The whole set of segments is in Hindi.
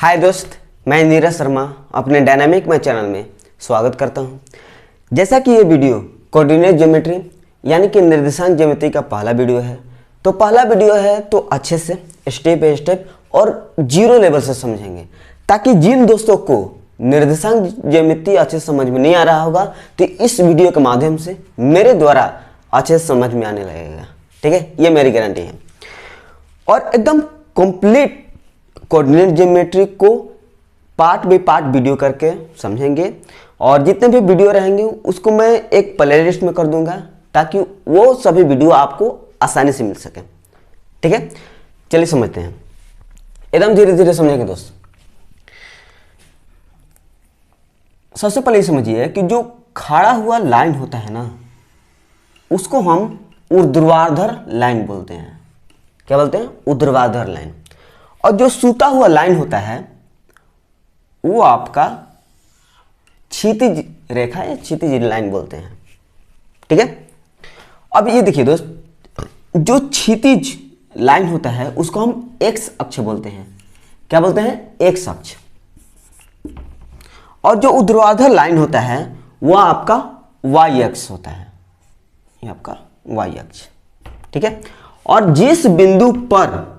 हाय दोस्त, मैं नीरज शर्मा अपने डायनामिक मैथ चैनल में स्वागत करता हूं। जैसा कि ये वीडियो कोऑर्डिनेट ज्योमेट्री यानी कि निर्देशांक ज्योमेट्री का पहला वीडियो है, तो पहला वीडियो है तो अच्छे से स्टेप बाय स्टेप और जीरो लेवल से समझेंगे, ताकि जिन दोस्तों को निर्देशांक ज्योमेट्री अच्छे से समझ में नहीं आ रहा होगा तो इस वीडियो के माध्यम से मेरे द्वारा अच्छे से समझ में आने लगेगा। ठीक है, ये मेरी गारंटी है। और एकदम कंप्लीट कोऑर्डिनेट ज्योमेट्री को पार्ट बाय पार्ट वीडियो करके समझेंगे, और जितने भी वीडियो रहेंगे उसको मैं एक प्लेलिस्ट में कर दूंगा ताकि वो सभी वीडियो आपको आसानी से मिल सके। ठीक है, चलिए समझते हैं। एकदम धीरे धीरे समझेंगे दोस्त। सबसे पहले समझिए कि जो खड़ा हुआ लाइन होता है ना, उसको हम ऊर्ध्वाधर लाइन बोलते हैं। क्या बोलते हैं? ऊर्ध्वाधर लाइन। और जो सूता हुआ लाइन होता है वो आपका क्षैतिज रेखा या क्षैतिज लाइन बोलते हैं। ठीक है, अब ये देखिए दोस्त, जो क्षैतिज लाइन होता है उसको हम एक्स अक्ष बोलते हैं। क्या बोलते हैं? एक्स अक्ष। और जो ऊर्ध्वाधर लाइन होता है वह आपका वाई अक्ष होता है, ये आपका वाई अक्ष। ठीक है, और जिस बिंदु पर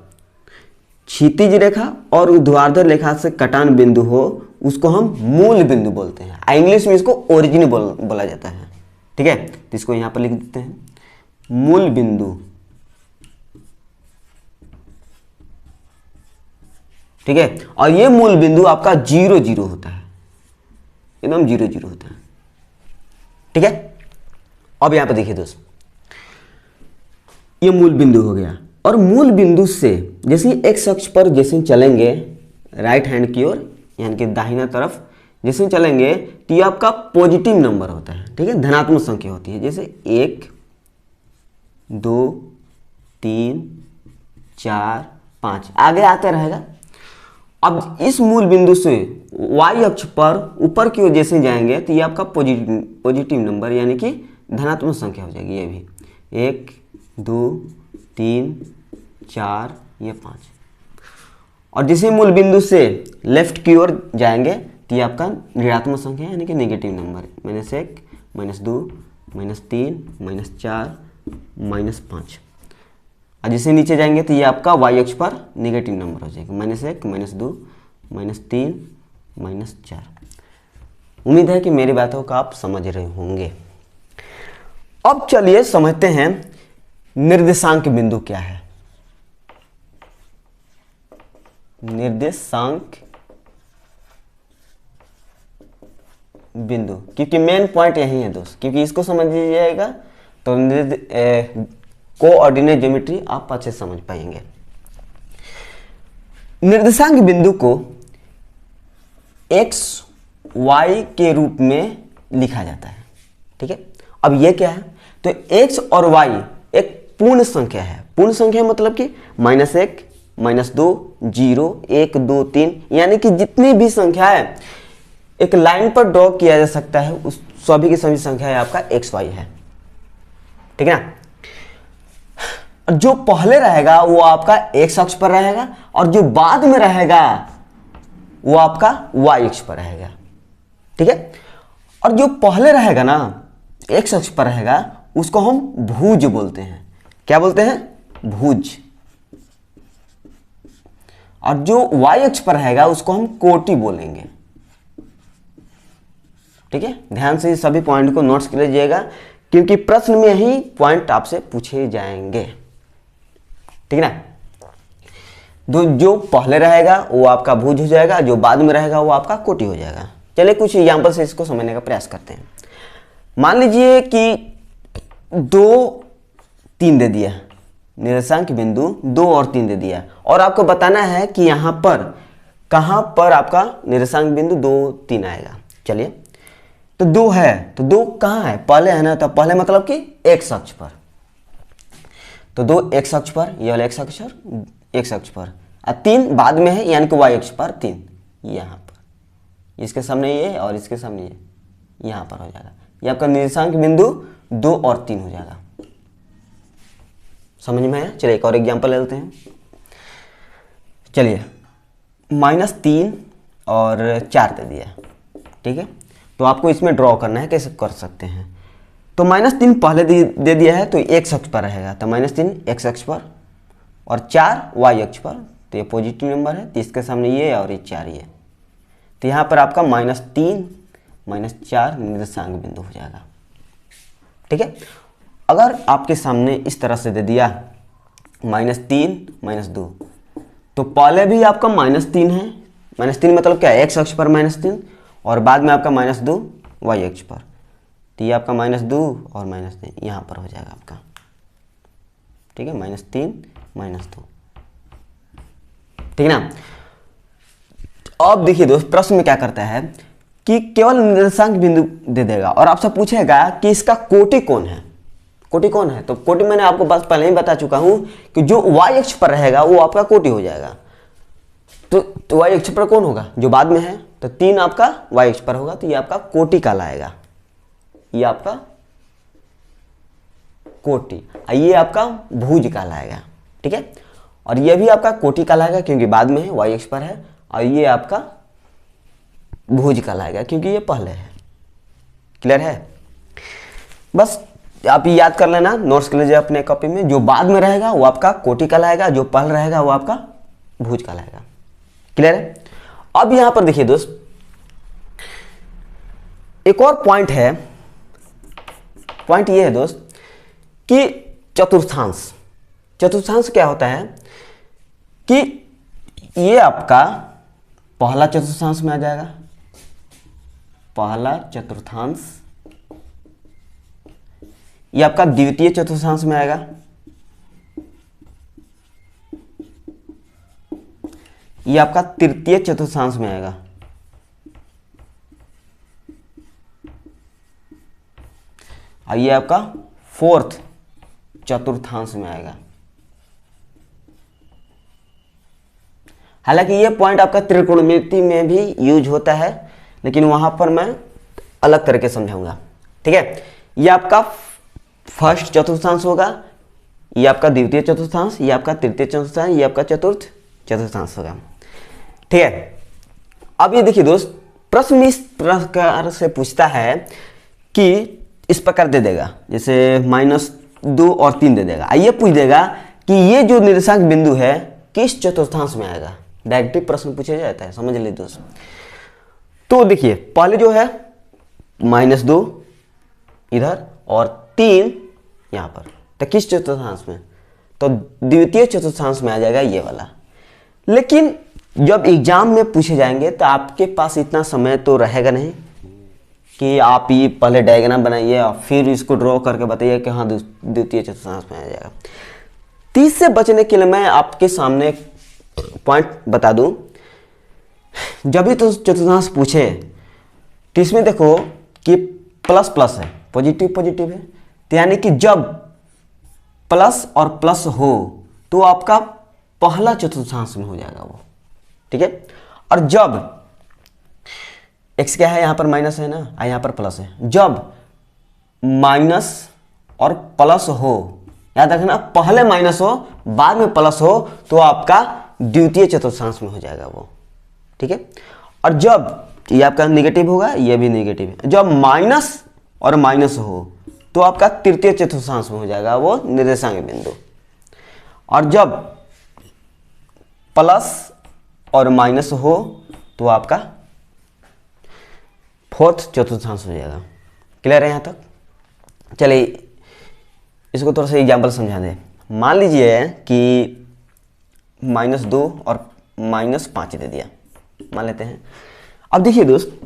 क्षैतिज रेखा और ऊर्ध्वाधर रेखा से कटान बिंदु हो उसको हम मूल बिंदु बोलते हैं। इंग्लिश में इसको ओरिजिन बोला जाता है। ठीक है, तो इसको यहां पर लिख देते हैं, मूल बिंदु। ठीक है, और ये मूल बिंदु आपका 0 0 होता है, एकदम 0 0 होता है। ठीक है, अब यहां पर देखिए दोस्त, ये मूल बिंदु हो गया। और मूल बिंदु से जैसे एक्स अक्ष पर जैसे चलेंगे राइट हैंड की ओर, यानी कि दाहिना तरफ जैसे चलेंगे तो ये आपका पॉजिटिव नंबर होता है। ठीक है, धनात्मक संख्या होती है, जैसे 1 2 3 4 5 आगे आते रहेगा। अब इस मूल बिंदु से वाई अक्ष पर ऊपर की ओर जैसे जाएंगे तो ये आपका पॉजिटिव नंबर यानी कि धनात्मक संख्या हो जाएगी। ये भी 1 2 3 4 ये 5। और जिस मूल बिंदु से लेफ्ट की ओर जाएंगे तो ये आपका ऋणात्मक संख्या यानी कि नेगेटिव नंबर, -1 -2 -3 -4 -5। और जिसे नीचे जाएंगे तो ये आपका वाई अक्ष पर नेगेटिव नंबर हो जाएगा, -1 -2 -3 -4। उम्मीद है कि मेरी बातों को आप समझ रहे होंगे। अब चलिए समझते हैं निर्देशांक बिंदु क्या है। निर्देशांक बिंदु, क्योंकि मेन पॉइंट यही है दोस्त, क्योंकि इसको समझ लीजिएगा तो कोऑर्डिनेट ज्योमेट्री आप अच्छे से समझ पाएंगे। निर्देशांक बिंदु को एक्स वाई के रूप में लिखा जाता है। ठीक है, अब ये क्या है? तो एक्स और वाई एक पूर्ण संख्या है। पूर्ण संख्या मतलब कि -1 -2 0 1 2 3, यानी कि जितनी भी संख्या है एक लाइन पर ड्रॉ किया जा सकता है, उस सभी की सभी संख्या है आपका एक्स वाई है। ठीक है ना? जो पहले रहेगा वो आपका एक्स अक्ष पर रहेगा, और जो बाद में रहेगा वो आपका वाई अक्ष पर रहेगा। ठीक है, और जो पहले रहेगा ना एक्स अक्ष पर रहेगा उसको हम भुज बोलते हैं। क्या बोलते हैं? भुज। और जो वाई अक्ष पर रहेगा उसको हम कोटि बोलेंगे। ठीक है, ध्यान से सभी पॉइंट को नोट्स कर लीजिएगा, क्योंकि प्रश्न में ही पॉइंट आपसे पूछे जाएंगे। ठीक है ना? जो पहले रहेगा वो आपका भुज हो जाएगा, जो बाद में रहेगा वो आपका कोटि हो जाएगा। चलिए कुछ एग्जांपल से इसको समझने का प्रयास करते हैं। मान लीजिए कि 2 3 दे दिया, निर्देशांक बिंदु 2 और 3 दे दिया, और आपको बताना है कि यहां पर कहां पर आपका निर्देशांक बिंदु 2 3 आएगा। चलिए, तो 2 है तो 2 कहां है? पहले है ना, तो पहले मतलब कि एक्स अक्ष पर। तो 2 एक्स अक्ष पर, ये वाला एक्स अक्ष पर, एक्स अक्ष पर, और 3 बाद में है यानी कि वाई अक्ष पर 3 यहां पर। इसके सामने ये और इसके सामने ये, यहां पर हो जाएगा। ये आपका निर्देशांक बिंदु 2 और 3 हो जाएगा। समझ में आया? चलिए एक और एग्जांपल ले लेते हैं। चलिए -3 और 4 दे दिया, ठीक है। तो आपको इसमें ड्रॉ करना है, कैसे कर सकते हैं। तो -3 पहले दे दिया है तो x अक्ष पर रहेगा, तो -3 x अक्ष पर और 4 y अक्ष पर, तो ये पॉजिटिव नंबर है, तो इसके सामने ये और ये 4 ये, तो यहाँ पर आपका -3 -4 निर्देशांक बिंदु हो जाएगा, ठीक है। अगर आपके सामने इस तरह से दे दिया -3 -2, तो पहले भी आपका -3 है, -3 मतलब क्या है, x अक्ष पर -3 और बाद में आपका -2 y अक्ष पर, तो ये आपका -2 और -3 यहाँ पर हो जाएगा आपका, ठीक है, -3 -2, ठीक है ना। अब देखिए दोस्त, प्रश्न में क्या करता है कि केवल निर्देशांक बिंदु दे देगा और आपसे पूछेगा कि इसका कोटि कौन है, कोटि कौन है। तो कोटि मैंने आपको बस पहले ही बता चुका हूं कि जो y अक्ष पर रहेगा वो आपका कोटि हो जाएगा। तो y अक्ष पर कौन होगा, जो बाद में है, तो 3 आपका y अक्ष पर होगा, तो ये आपका कोटि कहलाएगा, ये आपका कोटि, ये आपका भुज कहलाएगा, ठीक है। और ये भी आपका कोटि कहलाएगा क्योंकि बाद में है, y अक्ष पर है, और ये आपका भुज कहलाएगा क्योंकि ये पहले है। क्लियर है। बस आप ये याद कर लेना नोट्स के लिए अपने कॉपी में, जो बाद में रहेगा वो आपका कोटि कहलाएगा, जो पहले रहेगा वो आपका भुज कहलाएगा। क्लियर है। अब यहां पर देखिए दोस्त, एक और पॉइंट है, पॉइंट ये है दोस्त कि चतुर्थांश, चतुर्थांश क्या होता है कि ये आपका पहला चतुर्थांश में आ जाएगा, पहला चतुर्थांश, ये आपका द्वितीय चतुर्थांश में आएगा, ये आपका तृतीय चतुर्थांश में आएगा, और ये आपका फोर्थ चतुर्थांश में आएगा। हालांकि ये पॉइंट आपका त्रिकोणमिति में भी यूज होता है, लेकिन वहां पर मैं अलग तरह के समझाऊंगा, ठीक है। ये आपका फर्स्ट चतुर्थांश होगा, ये आपका द्वितीय चतुर्थांश, ये आपका तृतीय चतुर्थांश, ये आपका चतुर्थ चतुर्थांश होगा, ठीक है। अब ये देखिए दोस्त, प्रश्न इस प्रकार से पूछता है कि इस प्रकार दे देगा, जैसे -2 और 3 दे देगा, ये पूछ देगा कि ये जो निर्देशांक बिंदु है किस चतुर्थांश में आएगा। डायरेक्ट प्रश्न पूछा जाता है, समझ लीजिए दोस्त। तो देखिए पहले जो है -2 इधर और 3 यहां पर, तो किस चतुर्थांश में, तो द्वितीय चतुर्थांश में आ जाएगा ये वाला। लेकिन जब एग्जाम में पूछे जाएंगे तो आपके पास इतना समय तो रहेगा नहीं कि आप ये पहले डायग्राम बनाइए और फिर इसको ड्रॉ करके बताइए कि हाँ द्वितीय चतुर्थांश में आ जाएगा। 30 से बचने के लिए मैं आपके सामने पॉइंट बता दूं, जब भी तो चतुर्थांश पूछे तो इसमें देखो कि प्लस प्लस है, पॉजिटिव पॉजिटिव है, तो यानी कि जब प्लस और प्लस हो तो आपका पहला चतुर्थांश में हो जाएगा वो, ठीक है। और जब x क्या है, यहां पर माइनस है ना, यहां पर प्लस है, जब माइनस और प्लस हो, याद रखना पहले माइनस हो बाद में प्लस हो तो आपका द्वितीय चतुर्थांश में हो जाएगा वो, ठीक है। और जब ये आपका नेगेटिव होगा, ये भी नेगेटिव है, जब माइनस और माइनस हो तो आपका तृतीय चतुर्थांश में हो जाएगा वो निर्देशांक बिंदु। और जब प्लस और माइनस हो तो आपका फोर्थ चतुर्थांश हो जाएगा। क्लियर है यहां तक। चलिए इसको थोड़ा सा एग्जाम्पल समझा दें। मान लीजिए कि -2 और -5 दे दिया, मान लेते हैं। अब देखिए दोस्त,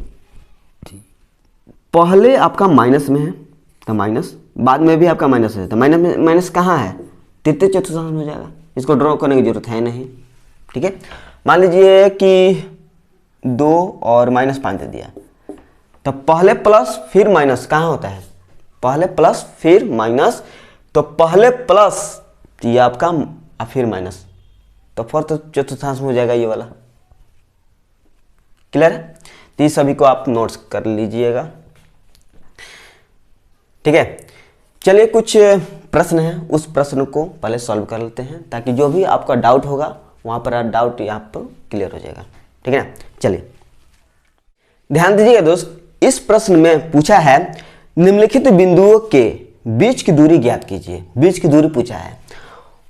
पहले आपका माइनस में है तो माइनस, बाद में भी आपका माइनस है तो माइनस में माइनस कहाँ है, तृतीय चतुर्थांश में हो जाएगा, इसको ड्रॉ करने की जरूरत है नहीं, ठीक है। मान लीजिए कि 2 और -5 दे दिया, तो पहले प्लस फिर माइनस कहाँ होता है, पहले प्लस फिर माइनस, तो पहले प्लस ये आपका फिर माइनस, तो फोर्थ चतुर्थांश में हो जाएगा ये वाला। क्लियर है। तो ये सभी को आप नोट्स कर लीजिएगा, ठीक है। चलिए कुछ प्रश्न है, उस प्रश्न को पहले सॉल्व कर लेते हैं ताकि जो भी आपका डाउट होगा वहाँ पर डाउट यहाँ पर क्लियर हो जाएगा। ठीक है ना, चलिए ध्यान दीजिएगा दोस्त, इस प्रश्न में पूछा है निम्नलिखित बिंदुओं के बीच की दूरी ज्ञात कीजिए। बीच की दूरी पूछा है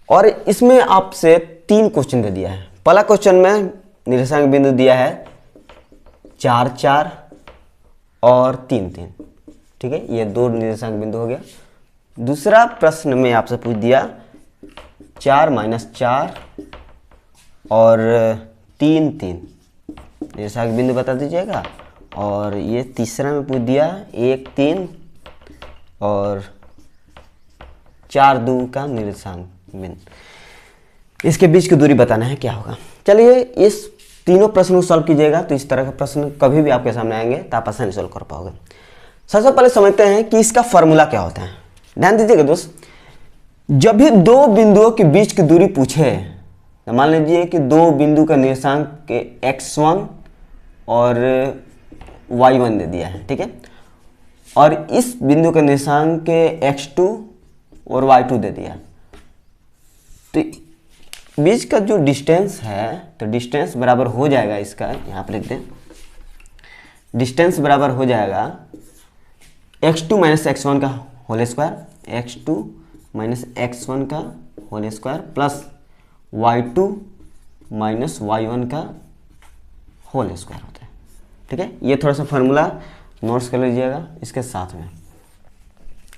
और इसमें आपसे 3 क्वेश्चन दे दिया है। पहला क्वेश्चन में निर्देशांक बिंदु दिया है 4 4 और 3 3। ठीक है, ये 2 निर्देशांक बिंदु हो गया। दूसरा प्रश्न में आपसे पूछ दिया 4 -4 और 3 3 निर्देशांक बिंदु बता दीजिएगा। और ये तीसरा में पूछ दिया 1 3 और 4 2 का निर्देशांक बिंदु। इसके बीच की दूरी बताना है, क्या होगा। चलिए इस तीनों प्रश्न को सॉल्व कीजिएगा तो इस तरह के प्रश्न कभी भी आपके सामने आएंगे तो आप आसानी सॉल्व कर पाओगे। सबसे पहले समझते हैं कि इसका फॉर्मूला क्या होता है। ध्यान दीजिएगा दोस्त, जब भी 2 बिंदुओं के बीच की दूरी पूछे तो मान लीजिए कि 2 बिंदु का निर्देशांक के x1 और y1 दे दिया है। ठीक है, और इस बिंदु का निर्देशांक के x2 और y2 दे दिया। तो बीच का जो डिस्टेंस है तो डिस्टेंस बराबर हो जाएगा इसका, यहाँ पर लिख दें, डिस्टेंस बराबर हो जाएगा x2 - x1 का होल स्क्वायर, x2 - x1 का whole square plus y2 - y1 का होल स्क्वायर होता है। ठीक है, ये थोड़ा सा फार्मूला नोट्स कर लीजिएगा इसके साथ में।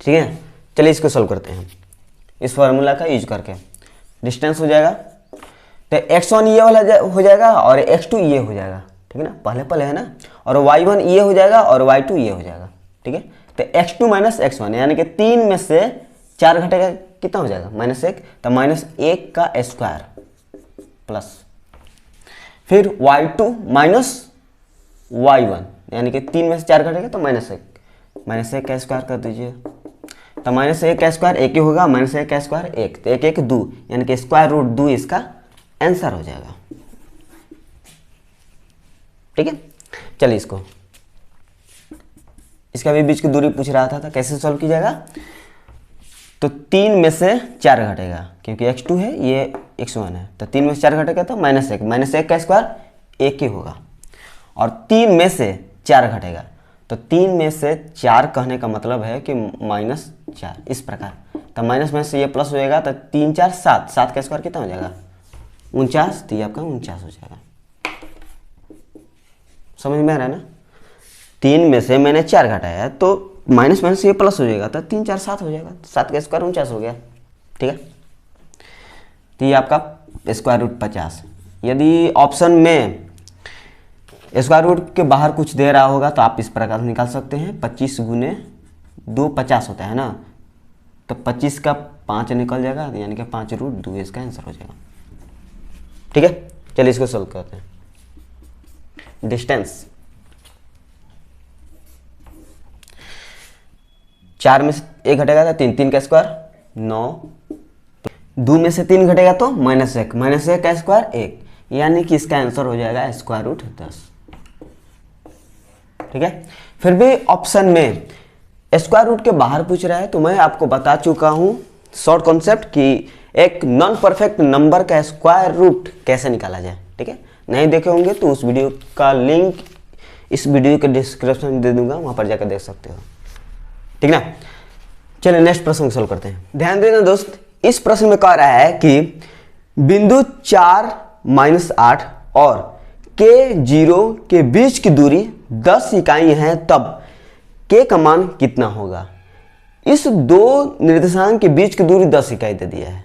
ठीक है, चलिए इसको सॉल्व करते हैं इस फार्मूला का यूज करके। डिस्टेंस हो जाएगा तो x1 ये वाला हो जाएगा और x2 ये हो जाएगा। ठीक है ना, पहले पहले है ना, और y1 ये हो जाएगा और y2 ये हो जाएगा। ठीक है, तो x2 - x1 यानी कि 3 में से 4 घटेगा, कितना हो जाएगा -1, तो -1 का स्क्वायर प्लस फिर y2 - y1 यानी कि 3 में से 4 घटेगा तो -1 का स्क्वायर कर दीजिए। तो -1 का स्क्वायर 1 ही होगा, -1 का स्क्वायर 1, तो 1 1 2 यानी कि √2 इसका आंसर हो जाएगा। ठीक है, चलिए इसका भी बीच की दूरी पूछ रहा था तो कैसे सॉल्व की जाएगा। तो 3 में से 4 घटेगा क्योंकि x2 है ये x1 है, तो 3 में से 4 घटेगा तो -1 का स्क्वायर 1 ही होगा। और 3 में से 4 घटेगा तो 3 में से 4 कहने का मतलब है कि -4 इस प्रकार। तो माइनस में से ये प्लस हो जाएगा तो 3 4 7, 7 का स्क्वायर कितना हो जाएगा 49, तो ये आपका 49 हो जाएगा। समझ में आ रहा है ना, 3 में से मैंने 4 घटाया तो माइनस में से ये प्लस हो जाएगा तो 3 4 7 हो जाएगा, 7 का स्क्वायर 49 हो गया। ठीक है, तो ये आपका √50। यदि ऑप्शन में स्क्वायर रूट के बाहर कुछ दे रहा होगा तो आप इस प्रकार से निकाल सकते हैं, 25 × 2 50 होता है ना, तो 25 का 5 निकल जाएगा यानी कि 5√2 इसका आंसर हो जाएगा। ठीक है, चलिए इसको सॉल्व करते हैं। डिस्टेंस 4 में से 1 घटेगा तो 3, 3 का स्क्वायर 9, 2 में से 3 घटेगा तो -1 का स्क्वायर 1, यानी कि इसका आंसर हो जाएगा √10। ठीक है, फिर भी ऑप्शन में स्क्वायर रूट के बाहर पूछ रहा है तो मैं आपको बता चुका हूं शॉर्ट कॉन्सेप्ट कि एक नॉन परफेक्ट नंबर का स्क्वायर रूट कैसे निकाला जाए। ठीक है, नहीं देखे होंगे तो उस वीडियो का लिंक इस वीडियो के डिस्क्रिप्शन में दे दूंगा, वहां पर जाकर देख सकते हो। ठीक ना, चलिए नेक्स्ट प्रश्न सॉल्व करते हैं। ध्यान देना दोस्त, इस प्रश्न में कह रहा है कि बिंदु 4 - 8 और K0 के बीच की दूरी 10 इकाई है, तब K का मान कितना होगा। इस 2 निर्देशांक के बीच की दूरी 10 इकाई दे दिया है,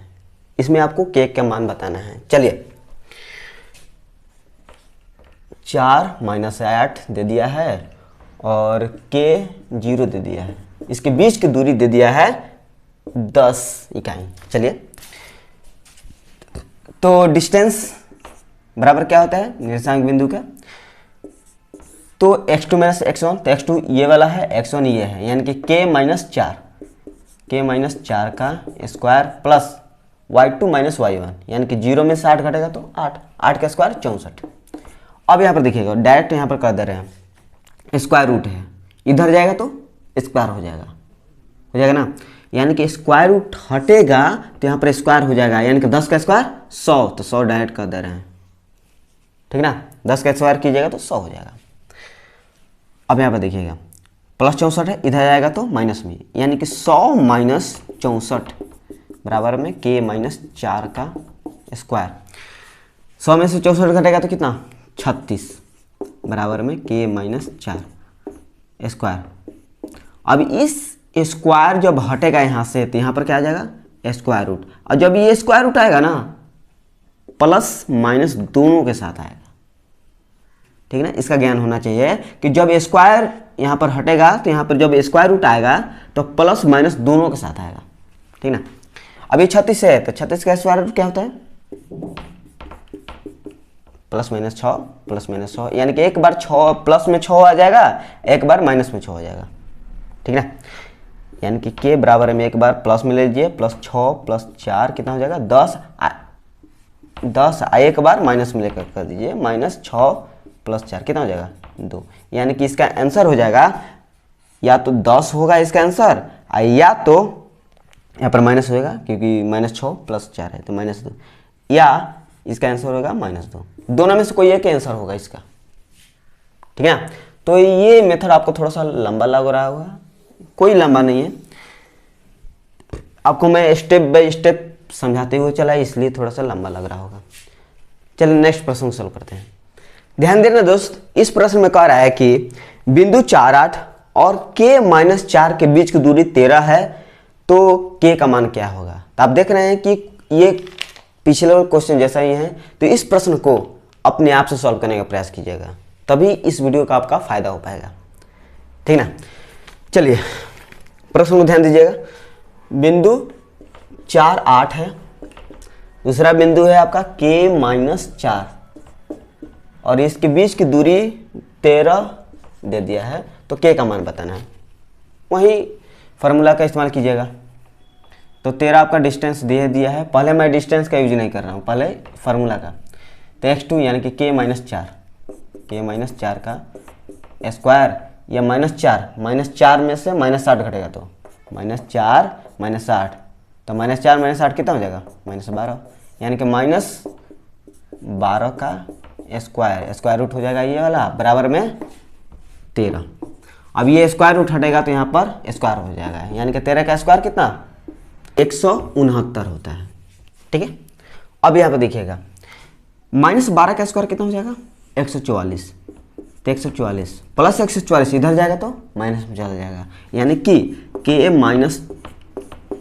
इसमें आपको K का मान बताना है। चलिए 4 - 8 दे दिया है और K0 दे दिया है, इसके बीच की दूरी दे दिया है 10 इकाई। चलिए, तो डिस्टेंस बराबर क्या होता है निर्देशांक बिंदु का, तो x2 - x1, तो x2 ये वाला है, x1 ये है, यानी कि K - 4 का स्क्वायर प्लस y2 - y1, यानी कि 0 में से 8 घटेगा तो 8 का स्क्वायर 64। अब यहाँ पर देखिएगा डायरेक्ट यहाँ पर कर दे रहे हैं, स्क्वायर रूट है, इधर जाएगा तो स्क्वायर हो जाएगा ना, यानी कि स्क्वायर रूट हटेगा तो यहाँ पर स्क्वायर हो जाएगा, यानी कि 10 का स्क्वायर 100, तो 100 डायरेक्ट कर दे रहे हैं, ठीक ना। 10 का स्क्वायर कीजिएगा तो 100 हो जाएगा। अब यहाँ पर देखिएगा प्लस 64 है, इधर जाएगा तो माइनस में, यानी कि 100 माइनस 64 बराबर में k माइनस 4 का स्क्वायर। 100 में से 64 घटेगा तो कितना 36 बराबर में k माइनस 4 स्क्वायर। अब इस स्क्वायर जब हटेगा यहाँ से तो यहाँ पर क्या आ जाएगा स्क्वायर रूट, और जब ये स्क्वायर रूट आएगा ना प्लस माइनस दोनों के साथ आएगा, ठीक है ना। इसका ज्ञान होना चाहिए कि जब स्क्वायर यहाँ पर हटेगा तो यहाँ पर जब स्क्वायर रूट आएगा तो प्लस माइनस दोनों के साथ आएगा, ठीक ना। अब ये 36 है तो 36 का स्क्वायर रूट क्या होता है प्लस माइनस 6, यानी कि एक बार 6 प्लस में 6 आ जाएगा, एक बार माइनस में 6 हो जाएगा, ठीक ना। यानी कि k बराबर में एक बार प्लस में ले लीजिए, प्लस 6 प्लस 4 कितना हो जाएगा 10 एक बार माइनस में लेकर कर दीजिए, माइनस 6 प्लस 4 कितना हो जाएगा 2, यानी कि इसका आंसर हो जाएगा या तो 10 होगा इसका आंसर, या तो यहाँ पर माइनस होगा क्योंकि माइनस 6 प्लस 4 है तो माइनस 2, या इसका आंसर होगा माइनस 2, दोनों में से कोई एक आंसर होगा इसका, ठीक है। तो ये मेथड आपको थोड़ा सा लंबा लग रहा होगा, कोई लंबा नहीं है, आपको मैं स्टेप बाय स्टेप समझाते हुए चला इसलिए थोड़ा सा लंबा लग रहा होगा। चलिए नेक्स्ट प्रश्न सॉल्व करते हैं। ध्यान देना दोस्त, इस प्रश्न में कह रहा है कि बिंदु 4 8 और k माइनस 4 के बीच की दूरी 13 है, तो k का मान क्या होगा। तो आप देख रहे हैं कि ये पिछले क्वेश्चन जैसा ही है, तो इस प्रश्न को अपने आप से सॉल्व करने का प्रयास कीजिएगा, तभी इस वीडियो का आपका फायदा हो पाएगा, ठीक ना। चलिए प्रश्न को ध्यान दीजिएगा। बिंदु 4 8 है, दूसरा बिंदु है आपका k माइनस 4 और इसके बीच की दूरी 13 दे दिया है, तो k का मान बताना है। वही फार्मूला का इस्तेमाल कीजिएगा। तो 13 आपका डिस्टेंस दे दिया है, पहले मैं डिस्टेंस का यूज नहीं कर रहा हूँ, पहले फार्मूला का। तो x2 यानी कि k माइनस 4 का स्क्वायर या माइनस 4 में से माइनस 8 घटेगा तो माइनस 4 माइनस 8, तो माइनस 4 माइनस 8 कितना हो जाएगा माइनस 12, यानी कि माइनस 12 का स्क्वायर रूट हो जाएगा ये वाला बराबर में 13। अब ये स्क्वायर रूट हटेगा तो यहाँ पर स्क्वायर हो जाएगा, यानी कि 13 का स्क्वायर कितना 169 होता है, ठीक है। अब यहाँ पर देखिएगा माइनस 12 का स्क्वायर कितना हो जाएगा 144, तो 144 प्लस 144 इधर जाएगा तो माइनस में चला जाएगा, यानी कि k माइनस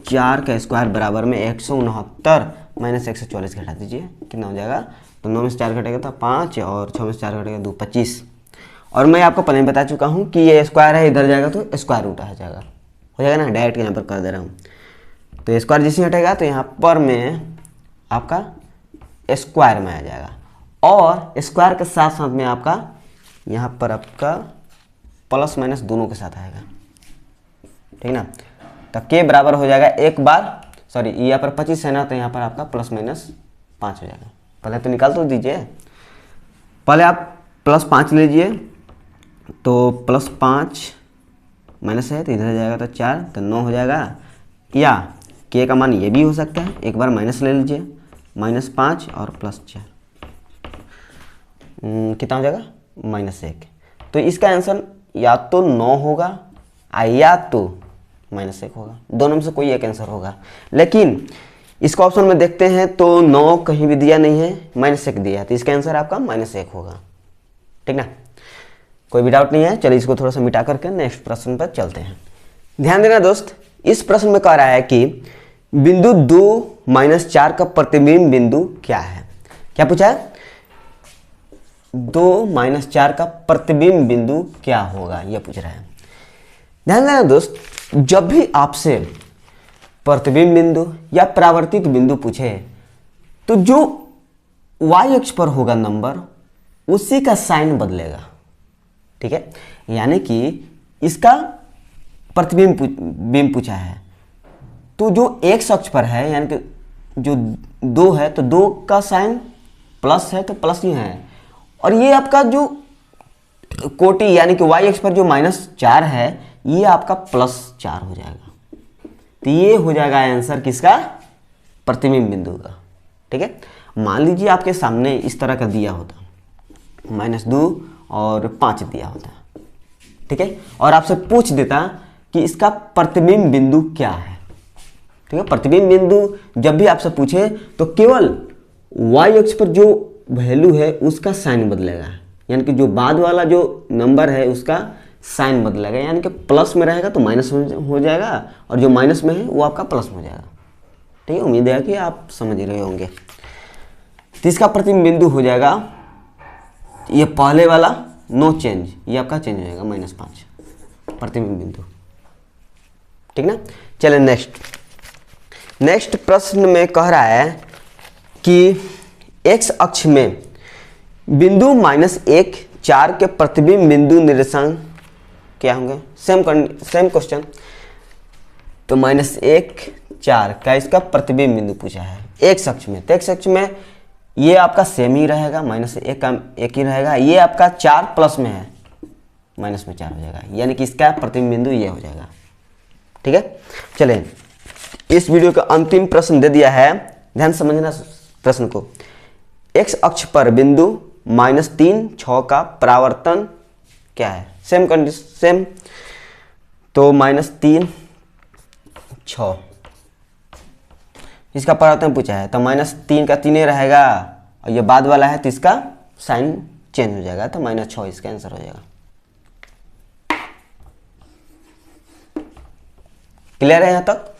4 का स्क्वायर बराबर में 169 माइनस 144 घटा दीजिए, कितना हो जाएगा। तो 9 में से 4 घटेगा तो 5 और 6 में से 4 घटेगा 2 25। और मैं आपको पहले बता चुका हूँ कि ये स्क्वायर है, इधर जाएगा तो स्क्वायर रूट आ जाएगा, हो जाएगा ना। डायरेक्ट यहाँ पर कर दे रहा हूँ, तो स्क्वायर जिससे हटेगा तो यहाँ पर में आपका स्क्वायर में आ जाएगा, और स्क्वायर के साथ साथ में आपका यहाँ पर आपका प्लस माइनस दोनों के साथ आएगा, ठीक ना। तो k बराबर हो जाएगा एक बार, सॉरी यहाँ पर 25 है ना, तो यहाँ पर आपका प्लस माइनस 5 हो जाएगा। पहले तो निकाल तो दीजिए, पहले आप प्लस 5 लीजिए, तो प्लस 5 माइनस है तो इधर जाएगा तो 4, तो 9 हो जाएगा, या k का मान ये भी हो सकता है, एक बार माइनस ले लीजिए, माइनस 5 और प्लस 4 कितना हो जाएगा -1। तो इसका आंसर या तो 9 होगा या तो -1 होगा, दोनों में से कोई एक आंसर होगा। लेकिन इसका ऑप्शन में देखते हैं तो 9 कहीं भी दिया नहीं है, -1 दिया है, तो इसका आंसर आपका -1 होगा, ठीक ना। कोई भी डाउट नहीं है। चलिए इसको थोड़ा सा मिटा करके नेक्स्ट प्रश्न पर चलते हैं। ध्यान देना दोस्त, इस प्रश्न में कह रहा है कि बिंदु 2 - 4 का प्रतिबिंब बिंदु क्या है। क्या पूछा है 2 - 4 का प्रतिबिंब बिंदु क्या होगा, यह पूछ रहा है। ध्यान देना दोस्त, जब भी आपसे प्रतिबिंब बिंदु या परावर्तित बिंदु पूछे तो जो y अक्ष पर होगा नंबर, उसी का साइन बदलेगा, ठीक है। यानी कि इसका प्रतिबिंब पूछा है तो जो x अक्ष पर है, यानी कि जो 2 है तो 2 का साइन प्लस है तो प्लस ही है, और ये आपका जो कोटि यानी कि y अक्ष पर जो -4 है ये आपका +4 हो जाएगा, तो ये हो जाएगा आंसर किसका, प्रतिबिंब बिंदु का। ठीक है, मान लीजिए आपके सामने इस तरह का दिया होता, -2 और 5 दिया होता, ठीक है, और आपसे पूछ देता कि इसका प्रतिबिंब बिंदु क्या है। ठीक है, प्रतिबिंब बिंदु जब भी आपसे पूछे तो केवल y अक्ष पर जो वैल्यू है उसका साइन बदलेगा, यानी कि जो बाद वाला जो नंबर है उसका साइन बदलेगा, यानी कि प्लस में रहेगा तो माइनस हो जाएगा और जो माइनस में है वो आपका प्लस हो जाएगा। ठीक है, उम्मीद है कि आप समझ रहे होंगे। तो इसका प्रतिबिंब बिंदु हो जाएगा ये पहले वाला नो चेंज, ये आपका चेंज हो जाएगा -5 प्रतिबिंब बिंदु। ठीक ना, चलिए नेक्स्ट प्रश्न में कह रहा है कि x अक्ष में बिंदु -1, 4 के प्रतिबिंब बिंदु निर्देशांक क्या होंगे। सेम क्वेश्चन, तो -1, 4 का इसका प्रतिबिंब बिंदु पूछा है x अक्ष में। तो x अक्ष में ये आपका सेम ही रहेगा, -1 का 1 ही रहेगा, ये आपका 4 प्लस में है माइनस में 4 हो जाएगा, यानी कि इसका प्रतिबिंब बिंदु ये हो जाएगा। ठीक है, चलें इस वीडियो का अंतिम प्रश्न दे दिया है, ध्यान समझना प्रश्न को। x अक्ष पर बिंदु -3, 6 का परावर्तन क्या है। सेम तो -3, 6 इसका परावर्तन पूछा है, तो -3 का 3 रहेगा और ये बाद वाला है तो इसका साइन चेंज हो जाएगा, तो -6 इसका आंसर हो जाएगा। क्लियर है यहाँ तक।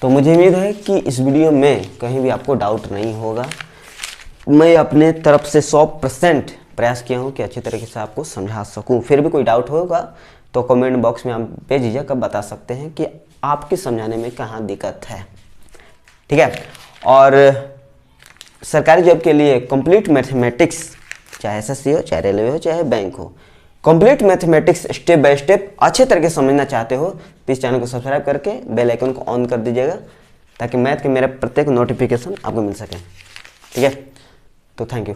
तो मुझे उम्मीद है कि इस वीडियो में कहीं भी आपको डाउट नहीं होगा। मैं अपने तरफ से 100% प्रयास किया हूँ कि अच्छी तरीके से आपको समझा सकूँ। फिर भी कोई डाउट होगा तो कमेंट बॉक्स में आप बेझिझक बता सकते हैं कि आपके समझाने में कहाँ दिक्कत है। ठीक है, और सरकारी जॉब के लिए कंप्लीट मैथमेटिक्स, चाहे एसएससी हो, चाहे रेलवे हो, चाहे बैंक हो, complete mathematics step by step अच्छे तरीके से समझना चाहते हो तो इस चैनल को सब्सक्राइब करके बेल आइकन को ऑन कर दीजिएगा, ताकि मैथ के मेरा प्रत्येक नोटिफिकेशन आपको मिल सके। ठीक है, तो थैंक यू।